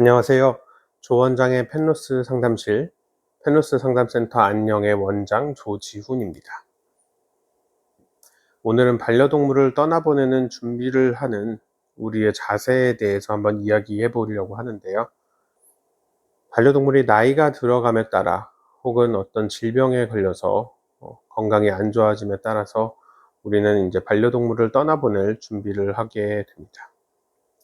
안녕하세요. 조원장의 펜로스 상담실, 펜로스 상담센터 안녕의 원장 조지훈입니다. 오늘은 반려동물을 떠나보내는 준비를 하는 우리의 자세에 대해서 한번 이야기해 보려고 하는데요. 반려동물이 나이가 들어감에 따라 혹은 어떤 질병에 걸려서 건강이 안 좋아짐에 따라서 우리는 이제 반려동물을 떠나보낼 준비를 하게 됩니다.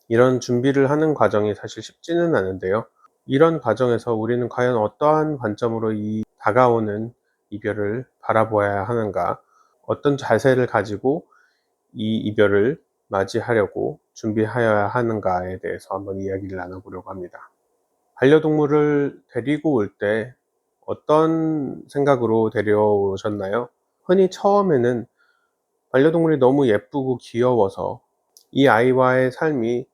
이런 준비를 하는 과정이 사실 쉽지는 않은데요. 이런 과정에서 우리는 과연 어떠한 관점으로 이 다가오는 이별을 바라보아야 하는가, 어떤 자세를 가지고 이 이별을 맞이하려고 준비하여야 하는가에 대해서 한번 이야기를 나눠보려고 합니다. 반려동물을 데리고 올 때 어떤 생각으로 데려오셨나요? 흔히 처음에는 반려동물이 너무 예쁘고 귀여워서 이 아이와의 삶이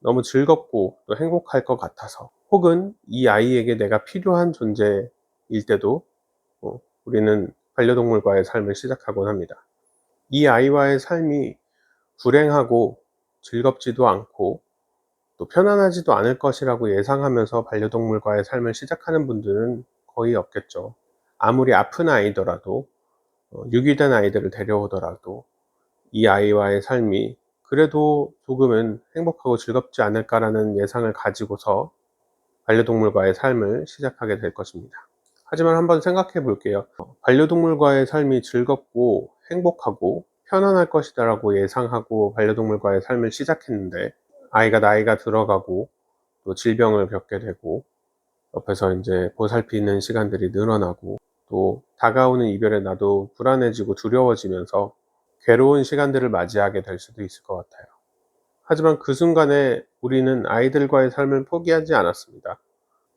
너무 즐겁고 또 행복할 것 같아서, 혹은 이 아이에게 내가 필요한 존재일 때도 우리는 반려동물과의 삶을 시작하곤 합니다. 이 아이와의 삶이 불행하고 즐겁지도 않고 또 편안하지도 않을 것이라고 예상하면서 반려동물과의 삶을 시작하는 분들은 거의 없겠죠. 아무리 아픈 아이더라도, 유기된 아이들을 데려오더라도 이 아이와의 삶이 그래도 조금은 행복하고 즐겁지 않을까라는 예상을 가지고서 반려동물과의 삶을 시작하게 될 것입니다. 하지만 한번 생각해 볼게요. 반려동물과의 삶이 즐겁고 행복하고 편안할 것이다 라고 예상하고 반려동물과의 삶을 시작했는데, 아이가 나이가 들어가고 또 질병을 겪게 되고 옆에서 이제 보살피는 시간들이 늘어나고 또 다가오는 이별에 나도 불안해지고 두려워지면서 괴로운 시간들을 맞이하게 될 수도 있을 것 같아요. 하지만 그 순간에 우리는 아이들과의 삶을 포기하지 않았습니다.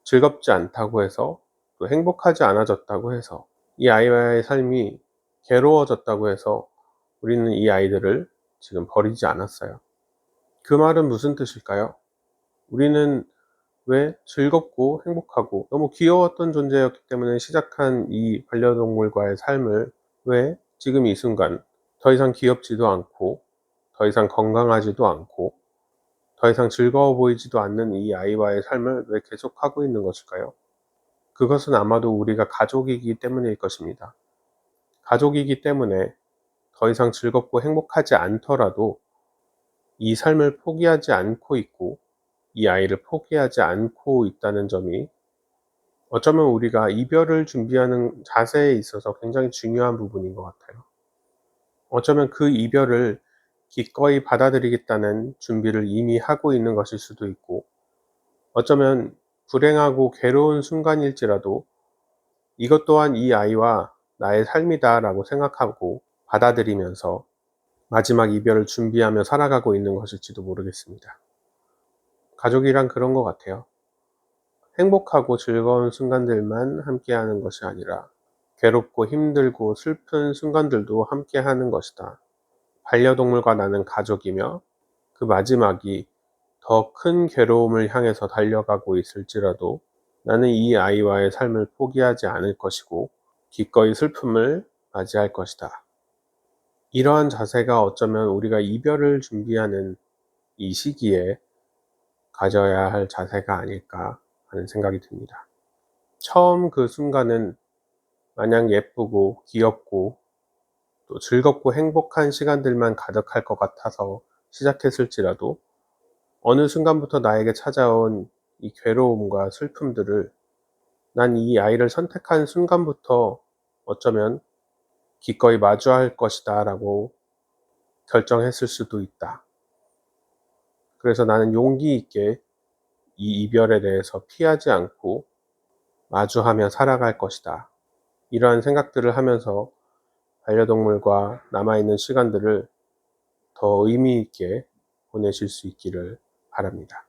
즐겁지 않다고 해서, 또 행복하지 않아졌다고 해서, 이 아이와의 삶이 괴로워졌다고 해서 우리는 이 아이들을 지금 버리지 않았어요. 그 말은 무슨 뜻일까요? 우리는 왜 즐겁고 행복하고 너무 귀여웠던 존재였기 때문에 시작한 이 반려동물과의 삶을, 왜 지금 이 순간 더 이상 귀엽지도 않고 더 이상 건강하지도 않고 더 이상 즐거워 보이지도 않는 이 아이와의 삶을 왜 계속하고 있는 것일까요? 그것은 아마도 우리가 가족이기 때문일 것입니다. 가족이기 때문에 더 이상 즐겁고 행복하지 않더라도 이 삶을 포기하지 않고 있고 이 아이를 포기하지 않고 있다는 점이, 어쩌면 우리가 이별을 준비하는 자세에 있어서 굉장히 중요한 부분인 것 같아요. 어쩌면 그 이별을 기꺼이 받아들이겠다는 준비를 이미 하고 있는 것일 수도 있고, 어쩌면 불행하고 괴로운 순간일지라도 이것 또한 이 아이와 나의 삶이다 라고 생각하고 받아들이면서 마지막 이별을 준비하며 살아가고 있는 것일지도 모르겠습니다. 가족이란 그런 것 같아요. 행복하고 즐거운 순간들만 함께하는 것이 아니라 괴롭고 힘들고 슬픈 순간들도 함께하는 것이다. 반려동물과 나는 가족이며 그 마지막이 더 큰 괴로움을 향해서 달려가고 있을지라도 나는 이 아이와의 삶을 포기하지 않을 것이고 기꺼이 슬픔을 맞이할 것이다. 이러한 자세가 어쩌면 우리가 이별을 준비하는 이 시기에 가져야 할 자세가 아닐까 하는 생각이 듭니다. 처음 그 순간은 마냥 예쁘고 귀엽고 또 즐겁고 행복한 시간들만 가득할 것 같아서 시작했을지라도, 어느 순간부터 나에게 찾아온 이 괴로움과 슬픔들을 난 이 아이를 선택한 순간부터 어쩌면 기꺼이 마주할 것이다 라고 결정했을 수도 있다. 그래서 나는 용기 있게 이 이별에 대해서 피하지 않고 마주하며 살아갈 것이다. 이러한 생각들을 하면서 반려동물과 남아있는 시간들을 더 의미 있게 보내실 수 있기를 바랍니다.